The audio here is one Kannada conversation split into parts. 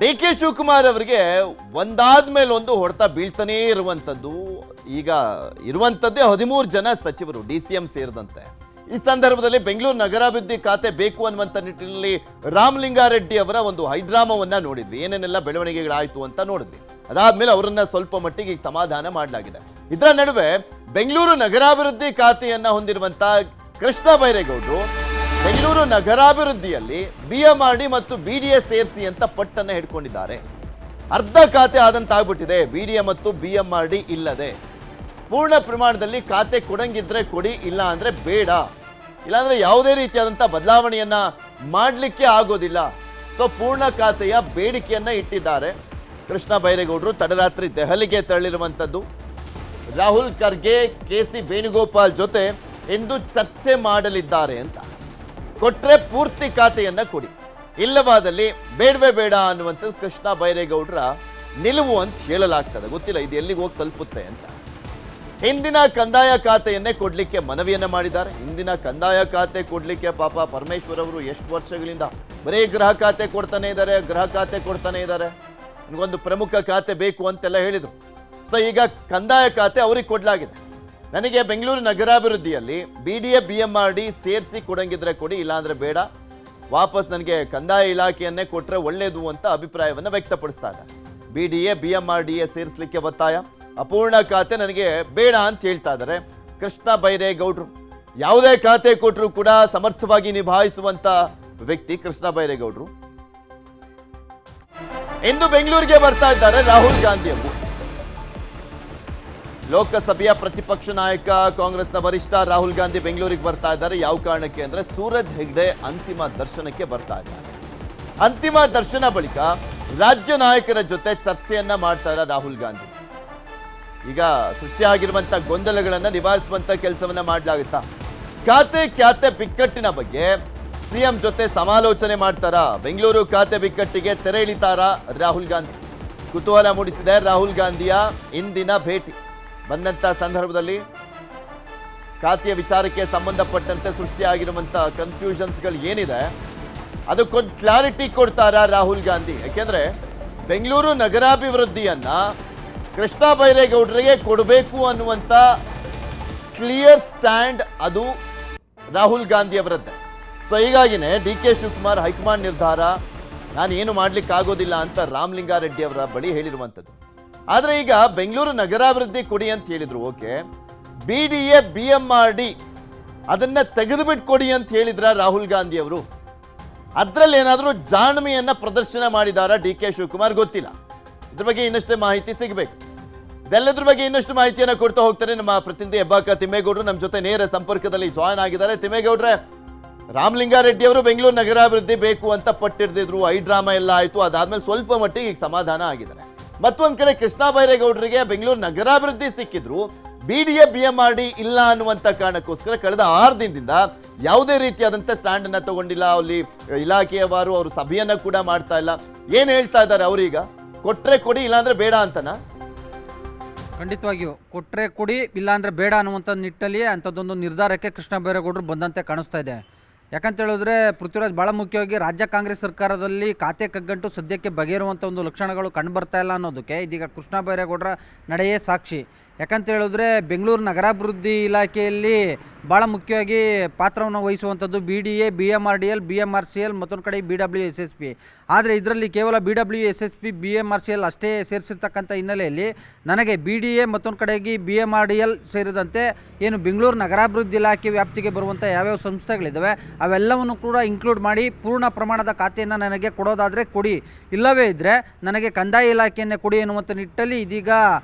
ಡಿ ಕೆ ಶಿವಕುಮಾರ್ ಅವರಿಗೆ ಒಂದಾದ್ಮೇಲೆ ಒಂದು ಹೊಡೆತ ಬೀಳ್ತಾನೇ ಇರುವಂಥದ್ದು. ಈಗ ಇರುವಂಥದ್ದೇ 13 ಜನ ಸಚಿವರು, DCM ಸೇರಿದಂತೆ. ಈ ಸಂದರ್ಭದಲ್ಲಿ ಬೆಂಗಳೂರು ನಗರಾಭಿವೃದ್ಧಿ ಖಾತೆ ಬೇಕು ಅನ್ನುವಂಥ ನಿಟ್ಟಿನಲ್ಲಿ ರಾಮಲಿಂಗಾರೆಡ್ಡಿ ಅವರ ಒಂದು ಹೈಡ್ರಾಮವನ್ನ ನೋಡಿದ್ವಿ. ಏನೇನೆಲ್ಲ ಬೆಳವಣಿಗೆಗಳಾಯ್ತು ಅಂತ ನೋಡಿದ್ವಿ. ಅದಾದ್ಮೇಲೆ ಅವರನ್ನ ಸ್ವಲ್ಪ ಮಟ್ಟಿಗೆ ಈಗ ಸಮಾಧಾನ ಮಾಡಲಾಗಿದೆ. ಇದರ ನಡುವೆ ಬೆಂಗಳೂರು ನಗರಾಭಿವೃದ್ಧಿ ಖಾತೆಯನ್ನ ಹೊಂದಿರುವಂತ ಕೃಷ್ಣ ಬೈರೇಗೌಡರು ಬೆಂಗಳೂರು ನಗರಾಭಿವೃದ್ಧಿಯಲ್ಲಿ BMRD ಮತ್ತು BDA ಸೇರಿಸಿ ಅಂತ ಪಟ್ಟನ್ನ ಹಿಡ್ಕೊಂಡಿದ್ದಾರೆ. ಅರ್ಧ ಖಾತೆ ಆದಂತಾಗ್ಬಿಟ್ಟಿದೆ BDA ಮತ್ತು BMRD ಇಲ್ಲದೆ. ಪೂರ್ಣ ಪ್ರಮಾಣದಲ್ಲಿ ಖಾತೆ ಕೊಡಂಗಿದ್ರೆ ಕೊಡಿ, ಇಲ್ಲ ಅಂದ್ರೆ ಬೇಡ, ಇಲ್ಲಾಂದ್ರೆ ಯಾವುದೇ ರೀತಿಯಾದಂಥ ಬದಲಾವಣೆಯನ್ನ ಮಾಡಲಿಕ್ಕೆ ಆಗೋದಿಲ್ಲ. ಸೊ ಪೂರ್ಣ ಖಾತೆಯ ಬೇಡಿಕೆಯನ್ನ ಇಟ್ಟಿದ್ದಾರೆ ಕೃಷ್ಣ ಬೈರೇಗೌಡರು. ತಡರಾತ್ರಿ ದೆಹಲಿಗೆ ತೆರಳಿರುವಂಥದ್ದು. ರಾಹುಲ್ ಖರ್ಗೆ, KC ವೇಣುಗೋಪಾಲ್ ಜೊತೆ ಇಂದು ಚರ್ಚೆ ಮಾಡಲಿದ್ದಾರೆ ಅಂತ. ಕೊಟ್ರೆ ಪೂರ್ತಿ ಖಾತೆಯನ್ನ ಕೊಡಿ, ಇಲ್ಲವಾದಲ್ಲಿ ಬೇಡವೇ ಬೇಡ ಅನ್ನುವಂಥದ್ದು ಕೃಷ್ಣ ಬೈರೇಗೌಡರ ನಿಲುವು ಅಂತ ಹೇಳಲಾಗ್ತದೆ. ಗೊತ್ತಿಲ್ಲ ಇದು ಎಲ್ಲಿಗೆ ಹೋಗಿ ತಲುಪುತ್ತೆ ಅಂತ. ಹಿಂದಿನ ಕಂದಾಯ ಖಾತೆಯನ್ನೇ ಕೊಡ್ಲಿಕ್ಕೆ ಮನವಿಯನ್ನ ಮಾಡಿದ್ದಾರೆ. ಹಿಂದಿನ ಕಂದಾಯ ಖಾತೆ ಕೊಡ್ಲಿಕ್ಕೆ ಪಾಪ ಪರಮೇಶ್ವರ್ ಅವರು ಎಷ್ಟು ವರ್ಷಗಳಿಂದ ಬರೀ ಗೃಹ ಖಾತೆ ಕೊಡ್ತಾನೆ ಇದ್ದಾರೆ. ನನಗೊಂದು ಪ್ರಮುಖ ಖಾತೆ ಬೇಕು ಅಂತೆಲ್ಲ ಹೇಳಿದ್ರು. ಸೊ ಈಗ ಕಂದಾಯ ಖಾತೆ ಅವ್ರಿಗೆ ಕೊಡ್ಲಾಗಿದೆ. ನನಗೆ ಬೆಂಗಳೂರು ನಗರಾಭಿವೃದ್ಧಿಯಲ್ಲಿ BDA BMRD ಸೇರಿಸಿ ಕೊಡಂಗಿದ್ರೆ ಕೊಡಿ, ಇಲ್ಲಾಂದ್ರೆ ಬೇಡ, ವಾಪಸ್ ನನಗೆ ಕಂದಾಯ ಇಲಾಖೆಯನ್ನೇ ಕೊಟ್ರೆ ಒಳ್ಳೇದು ಅಂತ ಅಭಿಪ್ರಾಯವನ್ನು ವ್ಯಕ್ತಪಡಿಸ್ತಾ ಇದ್ದಾರೆ. BDA BMRDA ಸೇರಿಸಲಿಕ್ಕೆ ಒತ್ತಾಯ, ಅಪೂರ್ಣ ಖಾತೆ ನನಗೆ ಬೇಡ ಅಂತ ಹೇಳ್ತಾ ಇದ್ದಾರೆ ಕೃಷ್ಣ ಬೈರೇಗೌಡರು. ಯಾವುದೇ ಖಾತೆ ಕೊಟ್ಟರು ಕೂಡ ಸಮರ್ಥವಾಗಿ ನಿಭಾಯಿಸುವಂತ ವ್ಯಕ್ತಿ ಕೃಷ್ಣ ಬೈರೇಗೌಡರು. ಇಂದು ಬೆಂಗಳೂರಿಗೆ ಬರ್ತಾ ಇದ್ದಾರೆ ರಾಹುಲ್ ಗಾಂಧಿ ಅವರು. ಲೋಕಸಭೆಯ ಪ್ರತಿಪಕ್ಷ ನಾಯಕ ಕಾಂಗ್ರೆಸ್ನ ವರಿಷ್ಠ ರಾಹುಲ್ ಗಾಂಧಿ ಬೆಂಗಳೂರಿಗೆ ಬರ್ತಾ ಇದ್ದಾರೆ. ಯಾವ ಕಾರಣಕ್ಕೆ ಅಂದ್ರೆ ಸೂರಜ್ ಹೆಗ್ಡೆ ಅಂತಿಮ ದರ್ಶನಕ್ಕೆ ಬರ್ತಾ ಇದ್ದಾರೆ. ಅಂತಿಮ ದರ್ಶನ ಬಳಿಕ ರಾಜ್ಯ ನಾಯಕರ ಜೊತೆ ಚರ್ಚೆಯನ್ನ ಮಾಡ್ತಾರೆ ರಾಹುಲ್ ಗಾಂಧಿ. ಈಗ ಸೃಷ್ಟಿಯಾಗಿರುವಂತ ಗೊಂದಲಗಳನ್ನ ನಿವಾರಿಸುವಂತ ಕೆಲಸವನ್ನ ಮಾಡಲಾಗುತ್ತಾ? ಖಾತೆ ಬಿಕ್ಕಟ್ಟಿನ ಬಗ್ಗೆ CM ಜೊತೆ ಸಮಾಲೋಚನೆ ಮಾಡ್ತಾರಾ? ಬೆಂಗಳೂರು ಖಾತೆ ಬಿಕ್ಕಟ್ಟಿಗೆ ತೆರೆ ಎಳಿತಾರಾ ರಾಹುಲ್ ಗಾಂಧಿ? ಕುತೂಹಲ ಮೂಡಿಸಿದೆ ರಾಹುಲ್ ಗಾಂಧಿಯ ಇಂದಿನ ಭೇಟಿ. ಬಂದಂತ ಸಂದರ್ಭದಲ್ಲಿ ಖಾತೆಯ ವಿಚಾರಕ್ಕೆ ಸಂಬಂಧಪಟ್ಟಂತೆ ಸೃಷ್ಟಿಯಾಗಿರುವಂತ ಕನ್ಫ್ಯೂಷನ್ಸ್ಗಳು ಏನಿದೆ ಅದಕ್ಕೊಂದು ಕ್ಲಾರಿಟಿ ಕೊಡ್ತಾರಾ ರಾಹುಲ್ ಗಾಂಧಿ? ಯಾಕೆಂದ್ರೆ ಬೆಂಗಳೂರು ನಗರಾಭಿವೃದ್ಧಿಯನ್ನ ಕೃಷ್ಣ ಬೈರೇಗೌಡರಿಗೆ ಕೊಡಬೇಕು ಅನ್ನುವಂಥ ಕ್ಲಿಯರ್ ಸ್ಟ್ಯಾಂಡ್ ಅದು ರಾಹುಲ್ ಗಾಂಧಿ ಅವರದ್ದೇ. ಸೊ ಹೀಗಾಗಿನೇ DK ಶಿವಕುಮಾರ್ ಹೈಕಮಾಂಡ್ ನಿರ್ಧಾರ, ನಾನು ಏನು ಮಾಡ್ಲಿಕ್ಕೆ ಆಗೋದಿಲ್ಲ ಅಂತ ರಾಮಲಿಂಗಾರೆಡ್ಡಿ ಅವರ ಬಳಿ ಹೇಳಿರುವಂಥದ್ದು. ಆದರೆ ಈಗ ಬೆಂಗಳೂರು ನಗರಾಭಿವೃದ್ಧಿ ಕೊಡಿ ಅಂತ ಹೇಳಿದ್ರು, ಓಕೆ, BDA BMRD ಅದನ್ನ ತೆಗೆದುಬಿಟ್ಟು ಕೊಡಿ ಅಂತ ಹೇಳಿದ್ರ ರಾಹುಲ್ ಗಾಂಧಿ ಅವರು. ಅದರಲ್ಲಿ ಏನಾದರೂ ಜಾಣ್ಮೆಯನ್ನ ಪ್ರದರ್ಶನ ಮಾಡಿದಾರ DK ಶಿವಕುಮಾರ್? ಗೊತ್ತಿಲ್ಲ. ಇದ್ರ ಬಗ್ಗೆ ಇನ್ನಷ್ಟೇ ಮಾಹಿತಿ ಸಿಗಬೇಕು. ಇದೆಲ್ಲದ್ರ ಬಗ್ಗೆ ಇನ್ನಷ್ಟು ಮಾಹಿತಿಯನ್ನು ಕೊಡ್ತಾ ಹೋಗ್ತಾರೆ ನಮ್ಮ ಪ್ರತಿನಿಧಿ ಹೆಬ್ಬಾಕ ತಿಮ್ಮೇಗೌಡರು ನಮ್ಮ ಜೊತೆ ನೇರ ಸಂಪರ್ಕದಲ್ಲಿ ಜಾಯ್ನ್ ಆಗಿದ್ದಾರೆ. ತಿಮ್ಮೇಗೌಡ್ರೆ, ರಾಮಲಿಂಗಾರೆಡ್ಡಿ ಅವರು ಬೆಂಗಳೂರು ನಗರಾಭಿವೃದ್ಧಿ ಬೇಕು ಅಂತ ಪಟ್ಟಿಡ್ದಿದ್ರು, ಡ್ರಾಮಾ ಎಲ್ಲ ಆಯ್ತು. ಅದಾದ್ಮೇಲೆ ಸ್ವಲ್ಪ ಮಟ್ಟಿಗೆ ಈಗ ಸಮಾಧಾನ ಆಗಿದ್ದಾರೆ. ಮತ್ತೊಂದ್ ಕಡೆ ಕೃಷ್ಣ ಬೈರೇಗೌಡರಿಗೆ ಬೆಂಗಳೂರು ನಗರಾಭಿವೃದ್ಧಿ ಸಿಕ್ಕಿದ್ರು, BDA BMRD ಇಲ್ಲ ಅನ್ನುವಂತ ಕಾರಣಕ್ಕೋಸ್ಕರ ಕಳೆದ 6 ದಿನದಿಂದ ಯಾವುದೇ ರೀತಿಯಾದಂಥ ಸ್ಟ್ಯಾಂಡ್ ಅನ್ನ ತಗೊಂಡಿಲ್ಲ. ಅಲ್ಲಿ ಇಲಾಖೆಯವರು ಅವರು ಸಭೆಯನ್ನ ಕೂಡ ಮಾಡ್ತಾ ಇಲ್ಲ. ಏನ್ ಹೇಳ್ತಾ ಇದ್ದಾರೆ ಅವರೀಗ? ಕೊಟ್ರೆ ಕೊಡಿ, ಇಲ್ಲಾಂದ್ರೆ ಬೇಡ ಅಂತನಾ? ಖಂಡಿತವಾಗಿಯೂ ಕೊಟ್ಟರೆ ಕೊಡಿ, ಇಲ್ಲಾಂದರೆ ಬೇಡ ಅನ್ನುವಂಥ ನಿಟ್ಟಲ್ಲಿ ಅಂಥದ್ದೊಂದು ನಿರ್ಧಾರಕ್ಕೆ ಕೃಷ್ಣ ಬೈರೇಗೌಡರು ಬಂದಂತೆ ಕಾಣಿಸ್ತಾ ಇದೆ. ಯಾಕಂತ ಹೇಳಿದ್ರೆ ಪೃಥ್ವಿರಾಜ್, ಭಾಳ ಮುಖ್ಯವಾಗಿ ರಾಜ್ಯ ಕಾಂಗ್ರೆಸ್ ಸರ್ಕಾರದಲ್ಲಿ ಖಾತೆ ಕಗ್ಗಂಟು ಸದ್ಯಕ್ಕೆ ಬಗೆಯಿರುವಂಥ ಒಂದು ಲಕ್ಷಣಗಳು ಕಂಡು ಬರ್ತಾ ಇಲ್ಲ ಅನ್ನೋದಕ್ಕೆ ಇದೀಗ ಕೃಷ್ಣ ಬೈರೇಗೌಡರ ನಡೆಯೇ ಸಾಕ್ಷಿ. ಯಾಕಂತ ಹೇಳಿದ್ರೆ ಬೆಂಗಳೂರು ನಗರಾಭಿವೃದ್ಧಿ ಇಲಾಖೆಯಲ್ಲಿ ಭಾಳ ಮುಖ್ಯವಾಗಿ ಪಾತ್ರವನ್ನು ವಹಿಸುವಂಥದ್ದು BDA BMRDL BMRCL ಮತ್ತೊಂದು ಕಡೆ BWSSP. ಆದರೆ ಇದರಲ್ಲಿ ಕೇವಲ BWSSP BMRCL ಅಷ್ಟೇ ಸೇರಿಸಿರ್ತಕ್ಕಂಥ ಹಿನ್ನೆಲೆಯಲ್ಲಿ ನನಗೆ BDA ಮತ್ತೊಂದು ಕಡೆಗೆ BMRDL ಸೇರಿದಂತೆ ಏನು ಬೆಂಗಳೂರು ನಗರಾಭಿವೃದ್ಧಿ ಇಲಾಖೆ ವ್ಯಾಪ್ತಿಗೆ ಬರುವಂಥ ಯಾವ್ಯಾವ ಸಂಸ್ಥೆಗಳಿದ್ದಾವೆ ಅವೆಲ್ಲವನ್ನು ಕೂಡ ಇನ್ಕ್ಲೂಡ್ ಮಾಡಿ ಪೂರ್ಣ ಪ್ರಮಾಣದ ಖಾತೆಯನ್ನು ನನಗೆ ಕೊಡೋದಾದರೆ ಕೊಡಿ, ಇಲ್ಲವೇ ಇದ್ದರೆ ನನಗೆ ಕಂದಾಯ ಇಲಾಖೆಯನ್ನೇ ಕೊಡಿ ಎನ್ನುವಂಥ ನಿಟ್ಟಲ್ಲಿ ಇದೀಗ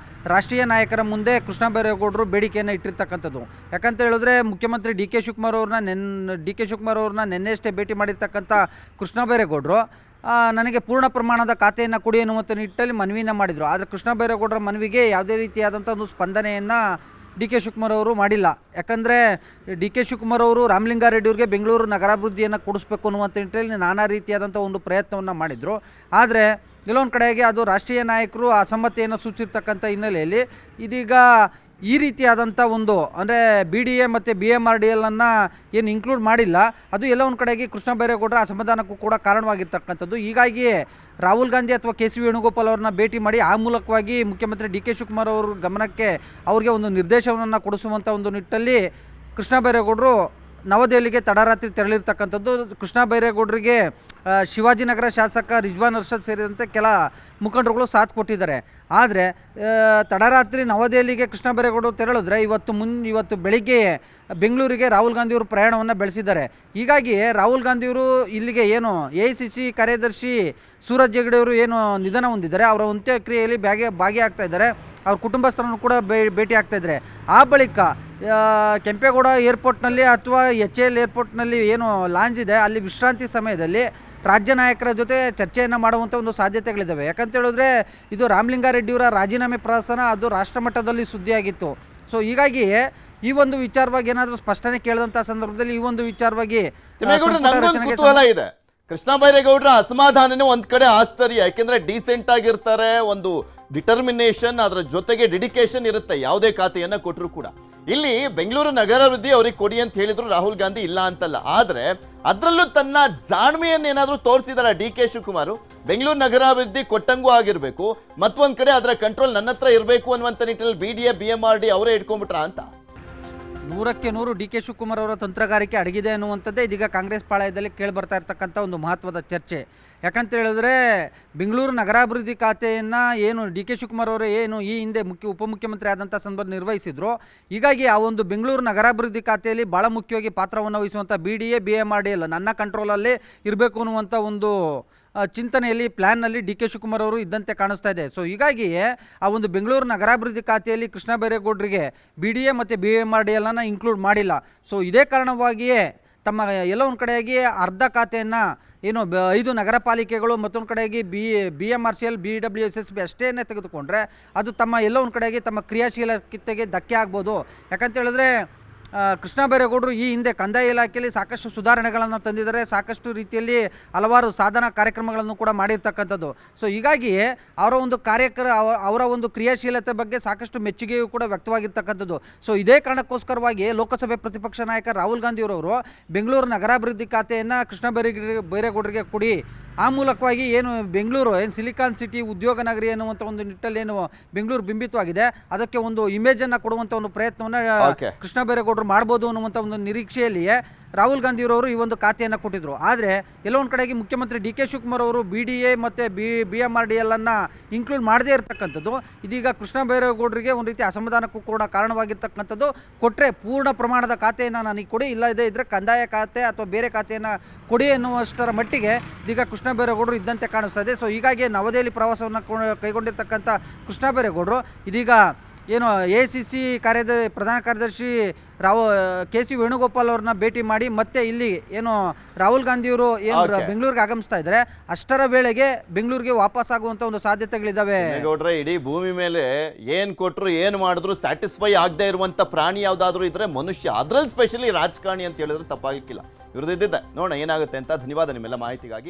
ರಾಷ್ಟ್ರೀಯ ನಾಯಕರ ಮುಂದೆ ಕೃಷ್ಣ ಬೈರೇಗೌಡರು ಬೇಡಿಕೆಯನ್ನು ಇಟ್ಟಿರ್ತಕ್ಕಂಥದ್ದು. ಯಾಕಂತ ಹೇಳಿದ್ರೆ ಮುಖ್ಯಮಂತ್ರಿ DK ಶಿವಕುಮಾರ್ ಅವ್ರನ್ನ ನಿನ್ನೆಷ್ಟೇ ಭೇಟಿ ಮಾಡಿರ್ತಕ್ಕಂಥ ಕೃಷ್ಣ ಬೈರೇಗೌಡರು ನನಗೆ ಪೂರ್ಣ ಪ್ರಮಾಣದ ಖಾತೆಯನ್ನು ಕೊಡಿ ಎನ್ನುವಂಥ ನಿಟ್ಟಲ್ಲಿ ಮನವಿಯನ್ನು ಮಾಡಿದರು. ಆದರೆ ಕೃಷ್ಣ ಬೈರೇಗೌಡರ ಮನವಿಗೆ ಯಾವುದೇ ರೀತಿಯಾದಂಥ ಒಂದು ಸ್ಪಂದನೆಯನ್ನು DK ಶಿವಕುಮಾರ್ ಅವರು ಮಾಡಿಲ್ಲ. ಯಾಕಂದರೆ DK ಶಿವಕುಮಾರ್ ಅವರು ರಾಮಲಿಂಗಾರೆಡ್ಡಿ ಅವರಿಗೆ ಬೆಂಗಳೂರು ನಗರಾಭಿವೃದ್ಧಿಯನ್ನು ಕೊಡಿಸ್ಬೇಕು ಅನ್ನುವಂಥ ನಿಟ್ಟಲ್ಲಿ ನಾನಾ ರೀತಿಯಾದಂಥ ಒಂದು ಪ್ರಯತ್ನವನ್ನು ಮಾಡಿದರು. ಆದರೆ ಕೆಲವೊಂದು ಕಡೆಗೆ ಅದು ರಾಷ್ಟ್ರೀಯ ನಾಯಕರು ಅಸಮ್ಮತಿಯನ್ನು ಸೂಚಿಸಿರ್ತಕ್ಕಂಥ ಹಿನ್ನೆಲೆಯಲ್ಲಿ ಇದೀಗ ಈ ರೀತಿಯಾದಂಥ ಒಂದು ಅಂದರೆ BDA ಮತ್ತು BMRDL ಅನ್ನು ಏನು ಇನ್ಕ್ಲೂಡ್ ಮಾಡಿಲ್ಲ, ಅದು ಎಲ್ಲ ಒಂದು ಕಡೆಗೆ ಕೃಷ್ಣ ಬೈರೇಗೌಡರ ಅಸಮಾಧಾನಕ್ಕೂ ಕೂಡ ಕಾರಣವಾಗಿರ್ತಕ್ಕಂಥದ್ದು. ಹೀಗಾಗಿ ರಾಹುಲ್ ಗಾಂಧಿ ಅಥವಾ KC ವೇಣುಗೋಪಾಲ್ ಅವ್ರನ್ನ ಭೇಟಿ ಮಾಡಿ ಆ ಮೂಲಕವಾಗಿ ಮುಖ್ಯಮಂತ್ರಿ DK ಶಿವಕುಮಾರ್ ಅವ್ರ ಗಮನಕ್ಕೆ ಅವ್ರಿಗೆ ಒಂದು ನಿರ್ದೇಶನವನ್ನು ಕೊಡಿಸುವಂಥ ಒಂದು ನಿಟ್ಟಲ್ಲಿ ಕೃಷ್ಣ ಬೈರೇಗೌಡರು ನವದೆಹಲಿಗೆ ತಡರಾತ್ರಿ ತೆರಳಿರ್ತಕ್ಕಂಥದ್ದು. ಕೃಷ್ಣ ಬೈರೇಗೌಡರಿಗೆ ಶಿವಾಜಿನಗರ ಶಾಸಕ ರಿಜ್ವಾನ್ ಅರ್ಷದ್ ಸೇರಿದಂತೆ ಕೆಲ ಮುಖಂಡರುಗಳು ಸಾಥ್ ಕೊಟ್ಟಿದ್ದಾರೆ. ಆದರೆ ತಡರಾತ್ರಿ ನವದೆಹಲಿಗೆ ಕೃಷ್ಣ ಬೈರೇಗೌಡರು ತೆರಳಿದ್ರೆ ಇವತ್ತು ಬೆಳಿಗ್ಗೆ ಬೆಂಗಳೂರಿಗೆ ರಾಹುಲ್ ಗಾಂಧಿಯವರು ಪ್ರಯಾಣವನ್ನು ಬೆಳೆಸಿದ್ದಾರೆ. ಹೀಗಾಗಿ ರಾಹುಲ್ ಗಾಂಧಿಯವರು ಇಲ್ಲಿಗೆ ಏನು AICC ಕಾರ್ಯದರ್ಶಿ ಸೂರಜ್ ಹೆಗ್ಡೆ ಅವರು ಏನು ನಿಧನ ಹೊಂದಿದ್ದಾರೆ, ಅವರ ಅಂತ್ಯಕ್ರಿಯೆಯಲ್ಲಿ ಭಾಗಿಯಾಗ್ತಾ ಇದ್ದಾರೆ. ಅವ್ರ ಕುಟುಂಬಸ್ಥರನ್ನು ಕೂಡ ಭೇಟಿ ಆಗ್ತಾ ಇದ್ದಾರೆ. ಆ ಬಳಿಕ ಕೆಂಪೇಗೌಡ ಏರ್ಪೋರ್ಟ್ನಲ್ಲಿ ಅಥವಾ HAL ಏರ್ಪೋರ್ಟ್ನಲ್ಲಿ ಏನು ಲಾಂಜ್ ಇದೆ ಅಲ್ಲಿ ವಿಶ್ರಾಂತಿ ಸಮಯದಲ್ಲಿ ರಾಜ್ಯ ನಾಯಕರ ಜೊತೆ ಚರ್ಚೆಯನ್ನು ಮಾಡುವಂಥ ಒಂದು ಸಾಧ್ಯತೆಗಳಿದ್ದಾವೆ. ಯಾಕಂತ ಹೇಳಿದ್ರೆ ಇದು ರಾಮಲಿಂಗಾರೆಡ್ಡಿಯವರ ರಾಜೀನಾಮೆ ಪ್ರಹಸನ ಅದು ರಾಷ್ಟ್ರಮಟ್ಟದಲ್ಲಿ ಸುದ್ದಿಯಾಗಿತ್ತು. ಸೊ ಹೀಗಾಗಿ ಈ ಒಂದು ವಿಚಾರವಾಗಿ ಏನಾದರೂ ಸ್ಪಷ್ಟನೆ ಕೇಳಿದಂಥ ಸಂದರ್ಭದಲ್ಲಿ ಈ ಒಂದು ವಿಚಾರವಾಗಿ ಕುತೂಹಲ ಇದೆ. ಕೃಷ್ಣ ಬೈರೇಗೌಡರ ಅಸಮಾಧಾನನೇ ಒಂದ್ ಕಡೆ ಆಶ್ಚರ್ಯ, ಯಾಕೆಂದ್ರೆ ಡೀಸೆಂಟ್ ಆಗಿರ್ತಾರೆ, ಒಂದು ಡಿಟರ್ಮಿನೇಷನ್ ಅದರ ಜೊತೆಗೆ ಡೆಡಿಕೇಶನ್ ಇರುತ್ತೆ ಯಾವುದೇ ಖಾತೆಯನ್ನ ಕೊಟ್ಟರು ಕೂಡ. ಇಲ್ಲಿ ಬೆಂಗಳೂರು ನಗರಾಭಿವೃದ್ಧಿ ಅವ್ರಿಗೆ ಕೊಡಿ ಅಂತ ಹೇಳಿದ್ರು ರಾಹುಲ್ ಗಾಂಧಿ, ಇಲ್ಲ ಅಂತಲ್ಲ. ಆದ್ರೆ ಅದರಲ್ಲೂ ತನ್ನ ಜಾಣ್ಮೆಯನ್ನು ಏನಾದರೂ ತೋರಿಸಿದಾರ DK ಶಿವಕುಮಾರ್, ಬೆಂಗಳೂರು ನಗರಾಭಿವೃದ್ಧಿ ಕೊಟ್ಟಂಗೂ ಆಗಿರ್ಬೇಕು, ಮತ್ತೊಂದ್ ಕಡೆ ಅದರ ಕಂಟ್ರೋಲ್ ನನ್ನ ಹತ್ರ ಇರಬೇಕು ಅನ್ನುವಂಥ ನಿಟ್ಟಿನಲ್ಲಿ BDA BMRD ಅವರೇ ಇಟ್ಕೊಂಡ್ಬಿಟ್ರ ಅಂತ. 100ಕ್ಕೆ 100 DK ಶಿವಕುಮಾರ್ ಅವರ ತಂತ್ರಗಾರಿಕೆ ಅಡಗಿದೆ ಅನ್ನುವಂಥದ್ದೇ ಇದೀಗ ಕಾಂಗ್ರೆಸ್ ಪಾಳಯದಲ್ಲಿ ಕೇಳಿಬರ್ತಾ ಇರ್ತಕ್ಕಂಥ ಒಂದು ಮಹತ್ವದ ಚರ್ಚೆ. ಯಾಕಂತ ಹೇಳಿದ್ರೆ ಬೆಂಗಳೂರು ನಗರಾಭಿವೃದ್ಧಿ ಖಾತೆಯನ್ನು ಏನು DK ಶಿವಕುಮಾರ್ ಅವರು ಏನು ಈ ಹಿಂದೆ ಉಪಮುಖ್ಯಮಂತ್ರಿ ಆದಂಥ ಸಂದರ್ಭ ನಿರ್ವಹಿಸಿದ್ರು. ಹೀಗಾಗಿ ಆ ಒಂದು ಬೆಂಗಳೂರು ನಗರಾಭಿವೃದ್ಧಿ ಖಾತೆಯಲ್ಲಿ ಭಾಳ ಮುಖ್ಯವಾಗಿ ಪಾತ್ರವನ್ನು ವಹಿಸುವಂಥ BDA BMRDL ನನ್ನ ಕಂಟ್ರೋಲಲ್ಲೇ ಇರಬೇಕು ಅನ್ನುವಂಥ ಒಂದು ಚಿಂತನೆಯಲ್ಲಿ ಪ್ಲ್ಯಾನ್ನಲ್ಲಿ DK ಶಿವಕುಮಾರ್ ಅವರು ಇದ್ದಂತೆ ಕಾಣಿಸ್ತಾ ಇದೆ. ಸೊ ಹೀಗಾಗಿ ಆ ಒಂದು ಬೆಂಗಳೂರು ನಗರಾಭಿವೃದ್ಧಿ ಖಾತೆಯಲ್ಲಿ ಕೃಷ್ಣ ಬೈರೇಗೌಡರಿಗೆ BDA ಮತ್ತು BMRDL ಅನ್ನು ಇನ್ಕ್ಲೂಡ್ ಮಾಡಿಲ್ಲ. ಸೊ ಇದೇ ಕಾರಣವಾಗಿಯೇ ತಮ್ಮ ಎಲ್ಲ ಒಂದು ಕಡೆಯಾಗಿ ಅರ್ಧ ಖಾತೆಯನ್ನು ಏನು 5 ನಗರ ಪಾಲಿಕೆಗಳು ಮತ್ತೊಂದು ಕಡೆಯಾಗಿ BMRCL BWSSB ಅಷ್ಟೇ ತೆಗೆದುಕೊಂಡ್ರೆ ಅದು ತಮ್ಮ ಎಲ್ಲ ಒಂದು ಕಡೆಯಾಗಿ ತಮ್ಮ ಕ್ರಿಯಾಶೀಲತೆಗೆ ಧಕ್ಕೆ ಆಗ್ಬೋದು. ಯಾಕಂತ ಹೇಳಿದ್ರೆ ಕೃಷ್ಣ ಬೈರೇಗೌಡರು ಈ ಹಿಂದೆ ಕಂದಾಯ ಇಲಾಖೆಯಲ್ಲಿ ಸಾಕಷ್ಟು ಸುಧಾರಣೆಗಳನ್ನು ತಂದಿದ್ದಾರೆ, ಸಾಕಷ್ಟು ರೀತಿಯಲ್ಲಿ ಹಲವಾರು ಸಾಧನಾ ಕಾರ್ಯಕ್ರಮಗಳನ್ನು ಕೂಡ ಮಾಡಿರ್ತಕ್ಕಂಥದ್ದು. ಸೊ ಹೀಗಾಗಿ ಅವರ ಒಂದು ಕ್ರಿಯಾಶೀಲತೆ ಬಗ್ಗೆ ಸಾಕಷ್ಟು ಮೆಚ್ಚುಗೆಯೂ ಕೂಡ ವ್ಯಕ್ತವಾಗಿರ್ತಕ್ಕಂಥದ್ದು. ಸೊ ಇದೇ ಕಾರಣಕ್ಕೋಸ್ಕರವಾಗಿ ಲೋಕಸಭೆ ಪ್ರತಿಪಕ್ಷ ನಾಯಕ ರಾಹುಲ್ ಗಾಂಧಿಯವರವರು ಬೆಂಗಳೂರು ನಗರಾಭಿವೃದ್ಧಿ ಖಾತೆಯನ್ನು ಕೃಷ್ಣ ಬೈರೇಗೌಡರಿಗೆ ಕೊಡಿ, ಆ ಮೂಲಕವಾಗಿ ಏನು ಬೆಂಗಳೂರು ಸಿಲಿಕಾನ್ ಸಿಟಿ ಉದ್ಯೋಗ ನಗರಿ ಅನ್ನುವಂಥ ಒಂದು ನಿಟ್ಟಲ್ಲಿ ಏನು ಬೆಂಗಳೂರು ಬಿಂಬಿತವಾಗಿದೆ ಅದಕ್ಕೆ ಒಂದು ಇಮೇಜನ್ನು ಕೊಡುವಂಥ ಒಂದು ಪ್ರಯತ್ನವನ್ನು ಕೃಷ್ಣ ಬೈರೇಗೌಡರು ಮಾಡ್ಬೋದು ಅನ್ನುವಂಥ ಒಂದು ನಿರೀಕ್ಷೆಯಲ್ಲಿಯೇ ರಾಹುಲ್ ಗಾಂಧಿಯವರು ಈ ಒಂದು ಖಾತೆಯನ್ನು ಕೊಟ್ಟಿದ್ದರು. ಆದರೆ ಎಲ್ಲೋ ಒಂದು ಕಡೆಗೆ ಮುಖ್ಯಮಂತ್ರಿ DK ಶಿವಕುಮಾರ್ ಅವರು BDA ಮತ್ತು BMRDL ಅನ್ನು ಇನ್ಕ್ಲೂಡ್ ಮಾಡದೇ ಇರತಕ್ಕಂಥದ್ದು ಇದೀಗ ಕೃಷ್ಣ ಬೈರೇಗೌಡರಿಗೆ ಒಂದು ರೀತಿ ಅಸಮಾಧಾನಕ್ಕೂ ಕೂಡ ಕಾರಣವಾಗಿರ್ತಕ್ಕಂಥದ್ದು. ಕೊಟ್ಟರೆ ಪೂರ್ಣ ಪ್ರಮಾಣದ ಖಾತೆಯನ್ನು ನನಗೆ ಕೊಡಿ, ಇಲ್ಲದೇ ಕಂದಾಯ ಖಾತೆ ಅಥವಾ ಬೇರೆ ಖಾತೆಯನ್ನು ಕೊಡಿ ಎನ್ನುವಷ್ಟರ ಮಟ್ಟಿಗೆ ಇದೀಗ ಕೃಷ್ಣ ಬೈರೇಗೌಡರು ಇದ್ದಂತೆ ಕಾಣಿಸ್ತಾ ಇದೆ. ಸೊ ಹೀಗಾಗಿ ನವದೆಹಲಿ ಪ್ರವಾಸವನ್ನು ಕೈಗೊಂಡಿರ್ತಕ್ಕಂಥ ಕೃಷ್ಣ ಬೈರೇಗೌಡರು ಇದೀಗ ಏನು AICC ಪ್ರಧಾನ ಕಾರ್ಯದರ್ಶಿ KC ವೇಣುಗೋಪಾಲ್ ಅವ್ರನ್ನ ಭೇಟಿ ಮಾಡಿ ಮತ್ತೆ ಇಲ್ಲಿ ಏನು ರಾಹುಲ್ ಗಾಂಧಿಯವರು ಏನು ಬೆಂಗಳೂರಿಗೆ ಆಗಮಿಸ್ತಾ ಇದ್ದಾರೆ, ಅಷ್ಟರ ವೇಳೆಗೆ ಬೆಂಗಳೂರಿಗೆ ವಾಪಸ್ ಆಗುವಂತ ಒಂದು ಸಾಧ್ಯತೆಗಳಿದಾವೆ. ಇಡೀ ಭೂಮಿ ಮೇಲೆ ಏನ್ ಕೊಟ್ರು ಏನ್ ಮಾಡಿದ್ರು ಸ್ಯಾಟಿಸ್ಫೈ ಆಗದೆ ಇರುವಂತ ಪ್ರಾಣಿ ಯಾವ್ದಾದ್ರು ಇದ್ರೆ ಮನುಷ್ಯ, ಅದ್ರಲ್ಲಿ ಸ್ಪೆಷಲಿ ರಾಜಕಾರಣಿ ಅಂತ ಹೇಳಿದ್ರೆ ತಪ್ಪಾಗಿಕ್ಕಿಲ್ಲ. ಇವ್ರದ್ದಿದ್ದೆ ನೋಡೋಣ ಏನಾಗುತ್ತೆ ಅಂತ. ಧನ್ಯವಾದ ನಿಮ್ಮೆಲ್ಲ ಮಾಹಿತಿಗಾಗಿ.